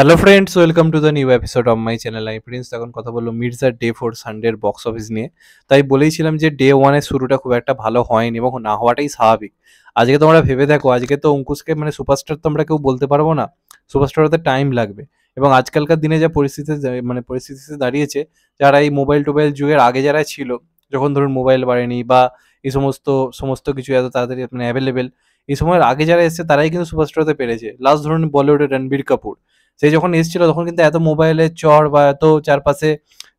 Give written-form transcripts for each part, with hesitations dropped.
Hello friends, welcome to the new episode of my channel. আমি Prince. এখন কথা বললো মির্জার ডে 4 সানডের বক্স অফিস নিয়ে। তাই বলেইছিলাম যে ডে 1 এর শুরুটা খুব একটা ভালো হয়নি এবং না হওয়াটাই স্বাভাবিক। আজকে তোমরা ভেবে দেখো, আজকে তো অঙ্কুশকে মানে সুপারস্টার তো আমরা কেউ বলতে পারবো না। সুপারস্টার হতে টাইম লাগবে। এবং আজকালকার দিনে যা পরিস্থিতিতে দাঁড়িয়েছে, যারা এই মোবাইল টোবাইল যুগের আগে যারা ছিল, যখন ধরুন মোবাইল বাড়েনি বা এই সমস্ত সমস্ত কিছু এত তাড়াতাড়ি মানে অ্যাভেলেবেল, এই সময়ের আগে যারা এসেছে তারাই কিন্তু সুপারস্টার হতে পেরেছে। লাস্ট ধরুন বলিউডের রণবীর কাপুর, সে যখন এসেছিল তখন কিন্তু এত মোবাইলের চড় বা এত চারপাশে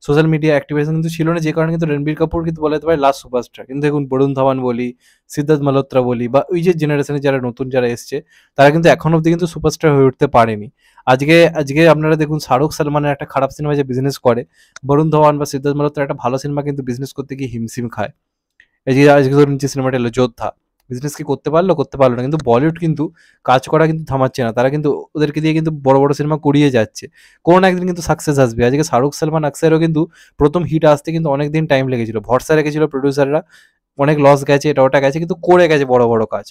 সোশ্যাল মিডিয়া অ্যাক্টিভেশন কিন্তু ছিল না, যে কারণে কিন্তু রণবীর কাপুর কিন্তু বলা যেতে পারে লাস্ট সুপারস্টার। কিন্তু দেখুন বরুণ ধাওয়ান বলি, সিদ্ধার্থ মালহোত্রা বলি বা ওই যে জেনারেশনে যারা নতুন যারা এসছে, তারা কিন্তু এখন অব্দি কিন্তু সুপারস্টার হয়ে উঠতে পারেনি। আজকে আজকে আপনারা দেখুন শাহরুখ সালমানের একটা খারাপ সিনেমা যে বিজনেস করে, বরুণ ধাওয়ান বা সিদ্ধার্থ মালহোত্রা একটা ভালো সিনেমা কিন্তু বিজনেস করতে গিয়ে হিমশিম খায়। এই যে আজকে ধরুন যে সিনেমাটা এলো যোদ্ধা, বিজনেস কি করতে পারলো? করতে পারলো না। কিন্তু বলিউড কিন্তু কাজ করা কিন্তু থামাচ্ছে না, তারা কিন্তু ওদেরকে দিয়ে কিন্তু বড় বড় সিনেমা করিয়ে যাচ্ছে। কোনো না একদিন কিন্তু সাকসেস আসবে। আজকে শাহরুখ সালমান আকসারেরও কিন্তু প্রথম হিট আসতে কিন্তু অনেক দিন টাইম লেগেছিল, ভরসা রেখেছিল প্রডিউসাররা, অনেক লস গেছে, এটা ওটা গেছে, কিন্তু করে গেছে বড় বড় কাজ।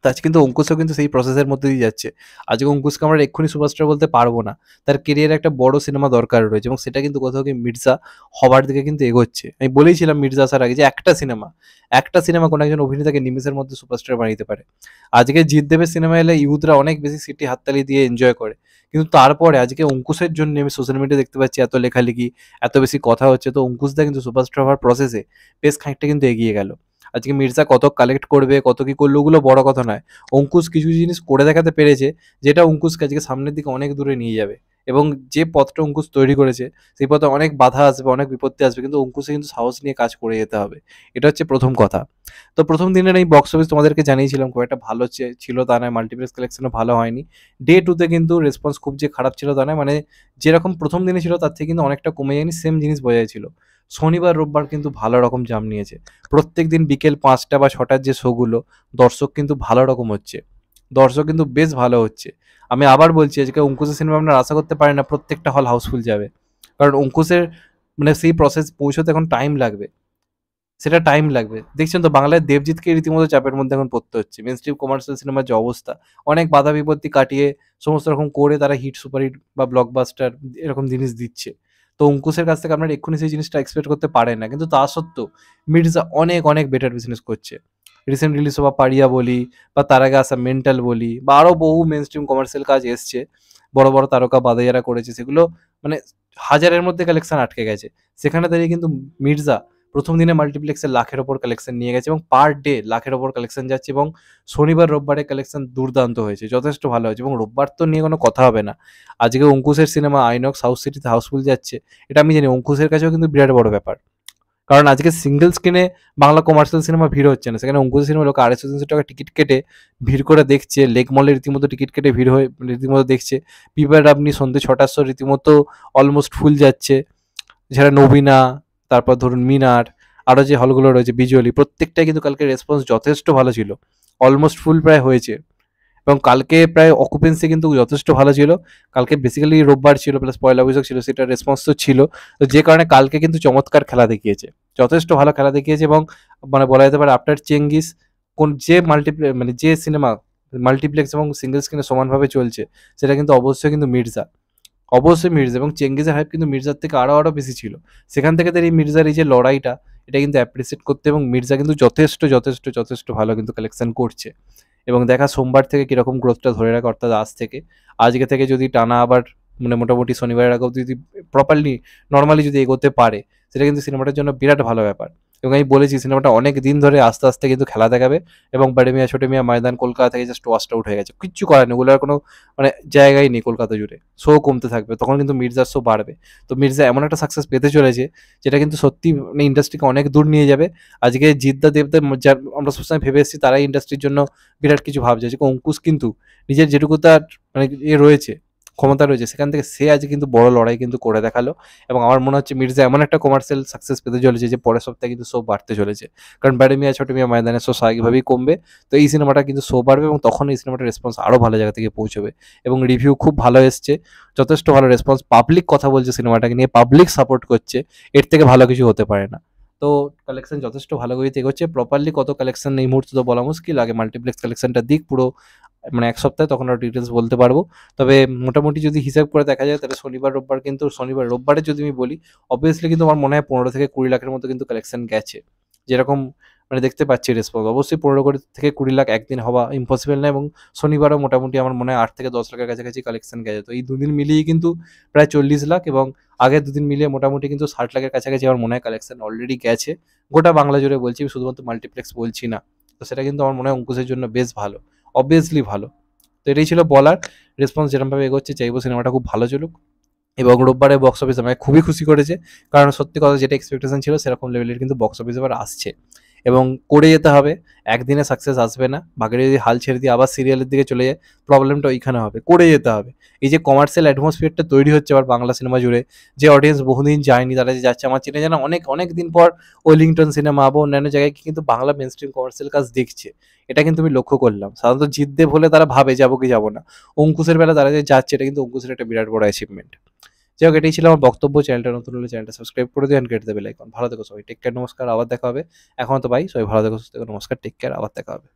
তো আজ কিন্তু অঙ্কুশও কিন্তু সেই প্রসেসের মধ্যে দিয়ে যাচ্ছে। আজকে অঙ্কুশকে আমরা এক্ষুনি সুপারস্টার বলতে পারবো না, তার কেরিয়ারে একটা বড় সিনেমা দরকার রয়েছে এবং সেটা কিন্তু কোথাও কি মির্জা হবার দিকে কিন্তু এগোচ্ছে। আমি বলেইছিলাম মির্জা আসার আগে যে একটা সিনেমা কোনো একজন অভিনেতাকে নিমেষের মধ্যে সুপারস্টার বানিয়ে দিতে পারে। আজকে জিৎ দেবের সিনেমা এলে ইউথরা অনেক বেশি সিটি হাততালি দিয়ে এনজয় করে, কিন্তু তারপরে আজকে অঙ্কুশের জন্য আমি সোশ্যাল মিডিয়া দেখতে পাচ্ছি এত লেখালেখি, এত বেশি কথা হচ্ছে। তো অঙ্কুশদা কিন্তু সুপারস্টার হওয়ার প্রসেসে বেশ খানিকটা কিন্তু এগিয়ে গেল। আজকে মির্জা কত কালেক্ট করবে, কত কি করলো, ওগুলো বড় কথা নয়। অঙ্কুশ কিছু জিনিস করে দেখাতে পেরেছে, যেটা অঙ্কুশকে আজকে সামনের দিকে অনেক দূরে নিয়ে যাবে। এবং যে পথটা অঙ্কুশ তৈরি করেছে, সেই পথে অনেক বাধা আসবে, অনেক বিপত্তি আসবে, কিন্তু অঙ্কুশে কিন্তু সাহস নিয়ে কাজ করে যেতে হবে। এটা হচ্ছে প্রথম কথা। তো প্রথম দিনের এই বক্স অফিস তোমাদেরকে জানিয়েছিলাম খুব একটা ভালো ছিল তা নয়, মাল্টিপ্লেক্স কালেকশনও ভালো হয়নি। ডে 2 তে কিন্তু রেসপন্স খুব যে খারাপ ছিল তা নয়, মানে যেরকম প্রথম দিনে ছিল তার থেকে কিন্তু অনেকটা কমে যায়নি, সেম জিনিস বোঝা ছিল। শনিবার রোববার কিন্তু ভালো রকম জাম নিয়েছে। প্রত্যেকদিন বিকেল 5টা বা 6টার যে শোগুলো, দর্শক কিন্তু ভালো রকম হচ্ছে, দর্শক কিন্তু বেশ ভালো হচ্ছে। আমি আবার বলছি, আজকে অঙ্কুশের সিনেমা আপনারা আশা করতে পারেন না প্রত্যেকটা হল হাউসফুল যাবে, কারণ অঙ্কুশের মানে সেই প্রসেস পৌঁছতে এখন টাইম লাগবে, সেটা টাইম লাগবে। দেখছেন তো বাংলায় দেবজিৎকে রীতিমতো চাপের মধ্যে এখন পড়তে হচ্ছে। মেন স্ট্রিম কমার্শিয়াল সিনেমার যে অবস্থা, অনেক বাধা বিপত্তি কাটিয়ে সমস্ত রকম করে তারা হিট সুপারহিট বা ব্লকবাস্টার এরকম জিনিস দিচ্ছে। তো অঙ্কুশের কাছ থেকে আপনারা এক্ষুনি সেই জিনিসটা এক্সপেক্ট করতে পারেন না, কিন্তু তা সত্ত্বেও মির্জা অনেক অনেক বেটার বিজনেস করছে। রিসেন্ট রিলিজ হওয়া পারিয়া বলি বা তার আগে আসা মেন্টাল বলি বা আরও বহু মেন স্ট্রিম কমার্শিয়াল কাজ এসছে, বড় বড় তারকা বাদে যারা করেছে সেগুলো মানে হাজারের মধ্যে কালেকশন আটকে গেছে। সেখানে দাঁড়িয়ে কিন্তু মির্জা প্রথম দিনে মাল্টিপ্লেক্সে লাখের ওপর কালেকশন নিয়ে গেছে এবং পার ডে লাখের ওপর কালেকশন যাচ্ছে। এবং শনিবার রোববারে কালেকশন দুর্দান্ত হয়েছে, যথেষ্ট ভালো হয়েছে। এবং রোববার তো নিয়ে কোনো কথা হবে না। আজকে অঙ্কুশের সিনেমা আইনক্স হাউস সিটিতে হাউসফুল যাচ্ছে, এটা আমি জানি অঙ্কুশের কাছেও কিন্তু বিরাট বড় ব্যাপার। কারণ আজকে সিঙ্গেল স্ক্রিনে বাংলা কমার্শিয়াল সিনেমা ভিড় হচ্ছে না, সেখানে অঙ্কুশের সিনেমা লোক 250-300 টাকা টিকিট কেটে ভিড় করে দেখছে। লেক মলে রীতিমতো টিকিট কেটে ভিড় হয়ে রীতিমতো দেখছে। পিপার আপনি সন্ধ্যে 6টার শো রীতিমতো অলমোস্ট ফুল যাচ্ছে। এছাড়া নবীনা, তারপর ধরুন মিনার, আরও যে হলগুলো রয়েছে বিজুয়ালি, প্রত্যেকটাই কিন্তু কালকে রেসপন্স যথেষ্ট ভালো ছিল। অলমোস্ট ফুল প্রায় হয়েছে এবং কালকে প্রায় অকুপেন্সি কিন্তু যথেষ্ট ভালো ছিল। কালকে বেসিক্যালি রোববার ছিল প্লাস পয়লা বৈশাখ ছিল, সেটা রেসপন্স তো ছিল। তো যে কারণে কালকে কিন্তু চমৎকার খেলা দেখিয়েছে, যথেষ্ট ভালো খেলা দেখিয়েছে। এবং মানে বলা যেতে পারে আফটার চেঙ্গিস কোন যে মানে যে সিনেমা মাল্টিপ্লেক্স এবং সিঙ্গেল স্ক্রিনে সমানভাবে চলছে, সেটা কিন্তু অবশ্যই কিন্তু মির্জা, অবশ্যই মির্জা। এবং চেঙ্গিজের হাইপ কিন্তু মির্জার থেকে আরও আরও বেশি ছিল। সেখান থেকে তার এই মির্জার এই যে লড়াইটা, এটা কিন্তু অ্যাপ্রিসিয়েট করতে, এবং মির্জা কিন্তু যথেষ্ট যথেষ্ট যথেষ্ট ভালো কিন্তু কালেকশন করছে। এবং দেখা সোমবার থেকে কীরকম গ্রোথটা ধরে রাখে, অর্থাৎ আজ থেকে, আজকে থেকে যদি টানা আবার মানে মোটামুটি শনিবারের আগেও যদি প্রপারলি নর্মালি যদি এগোতে পারে, সেটা কিন্তু সিনেমাটার জন্য বিরাট ভালো ব্যাপার। এবং আমি বলেছি সিনেমাটা অনেক দিন ধরে আস্তে আস্তে কিন্তু খেলা দেখাবে। এবং বড় মিয়া ছোট মিয়া ময়দান কলকাতা থেকে জাস্ট ওয়াস্ট আউট হয়ে গেছে, কিচ্ছু করার নেই, ওগুলোর কোনো মানে জায়গাই নেই কলকাতা জুড়ে। শো কমতে থাকবে, তখন কিন্তু মির্জার শো বাড়বে। তো মির্জা এমন একটা সাকসেস পেতে চলেছে, যেটা কিন্তু সত্যি মানে ইন্ডাস্ট্রিকে অনেক দূর নিয়ে যাবে। আজকে জিদ্দা দেবদা যার আমরা সবসময় ভেবে এসেছি তারাই ইন্ডাস্ট্রির জন্য বিরাট কিছু ভাবছে। আজকে অঙ্কুশ কিন্তু নিজের যেটুকু তার মানে রয়েছে, ক্ষমতা রয়েছে, সেখান থেকে সে আজ কিন্তু বড় লড়াই কিন্তু করে দেখালো। এবং আমার মনে হচ্ছে মির্জা এমন একটা কমার্শিয়াল সাকসেস পেতে চলেছে যে পরের সপ্তাহে কিন্তু শো বাড়তে চলেছে। কারণ বড় মিয়া ছোট মিয়া ময়দানের শো স্বাভাবিকভাবেই কমবে। তো এই সিনেমাটা কিন্তু শো বাড়বে এবং তখন এই সিনেমাটার রেসপন্স আরও ভালো জায়গা থেকে পৌঁছবে। এবং রিভিউ খুব ভালো এসছে, যথেষ্ট ভালো রেসপন্স। পাবলিক কথা বলছে সিনেমাটাকে নিয়ে, পাবলিক সাপোর্ট করছে, এর থেকে ভালো কিছু হতে পারে না। তো কালেকশন যথেষ্ট ভালো গতিতে এগোচ্ছে। প্রপারলি কত কালেকশন এই মুহূর্তে তো বলা মুশকিল। আগে মাল্টিপ্লেক্স কালেকশনটা দিক পুরো মানে ১ সপ্তাহে, তখন আরো ডিটেইলস বলতে পারবো। তবে মোটামুটি যদি হিসাব করে দেখা যায় তাহলে শনিবার, রোববার কিন্তু রোববারে যদি আমি বলি obviously কিন্তু আমার মনে হয় ১৫ থেকে ২০ লাখের মতো কিন্তু কালেকশন গেছে। যেরকম মানে দেখতে পাচ্ছি রেসপন্স। অবশ্যই ১৫ কোটি থেকে ২০ লাখ একদিন হওয়া ইম্পসিবল না, এবং শনিবারও মোটামুটি আমার মনে হয় ৮ থেকে ১০ লাখের কাছাকাছি কালেকশন গেছে। তো এই ২ দিন মিলিয়েই কিন্তু প্রায় ৪০ লাখ, এবং আগের ২ দিন মিলিয়ে মোটামুটি কিন্তু ৬০ লাখের কাছাকাছি আমার মনে হয় কালেকশন অলরেডি গেছে। গোটা বাংলা জুড়ে বলছি, আমি শুধুমাত্র মাল্টিপ্লেক্স বলছি না। তো সেটা কিন্তু আমার মনে হয় অঙ্কুশের জন্য বেশ ভালো। obviously ভালো। তো এটাই ছিল বলার। রেসপন্স যেরকমভাবে এগোচ্ছে চাইবো সিনেমাটা খুব ভালো চলুক, এবং রোববারের বক্স অফিস আমাকে খুবই খুশি করেছে। কারণ সত্যি কথা যেটা এক্সপেকটেশন ছিল সেরকম লেভেলের কিন্তু বক্স অফিস এবার আসছে, এবং করে যেতে হবে। একদিনে সাকসেস আসবে না। বাকিরা যদি হাল ছেড়ে দিয়ে আবার সিরিয়ালের দিকে চলে যায়, প্রবলেমটা ওইখানে হবে। করে যেতে হবে। এই যে কমার্শিয়াল অ্যাটমসফিয়ারটা তৈরি হচ্ছে আবার বাংলা সিনেমা জুড়ে, যে অডিয়েন্স বহুদিন যায়নি তারা যে যাচ্ছে, আমার চেনা জানা অনেক দিন পর ওয়েলিংটন সিনেমা বা অন্যান্য জায়গায় কিন্তু বাংলা মেইন স্ট্রিম কমার্শিয়াল কাজ দেখছে। এটা কিন্তু আমি লক্ষ্য করলাম। সাধারণত জিতদেব হলে তারা ভাবে যাবো কি যাবো না। অঙ্কুশের বেলা তারা যে যাচ্ছে, এটা কিন্তু অঙ্কুশের একটা বিরাট বড় অ্যাচিভমেন্ট। যাই হোক, এটাই ছিল আমার বক্তব্য। চ্যানেলটা নতুন হলে চ্যানেলটা সাবস্ক্রাইব করে দিও, এন্ড কেটে দেবে বেল আইকন। ভালো থেকো সবাই, টেক কেয়ার, নমস্কার, আবার দেখা হবে। এখন তো বাই, সবাই ভালো থেকো, সুস্থ থেকো, নমস্কার, টেক কেয়ার, আবার দেখা হবে।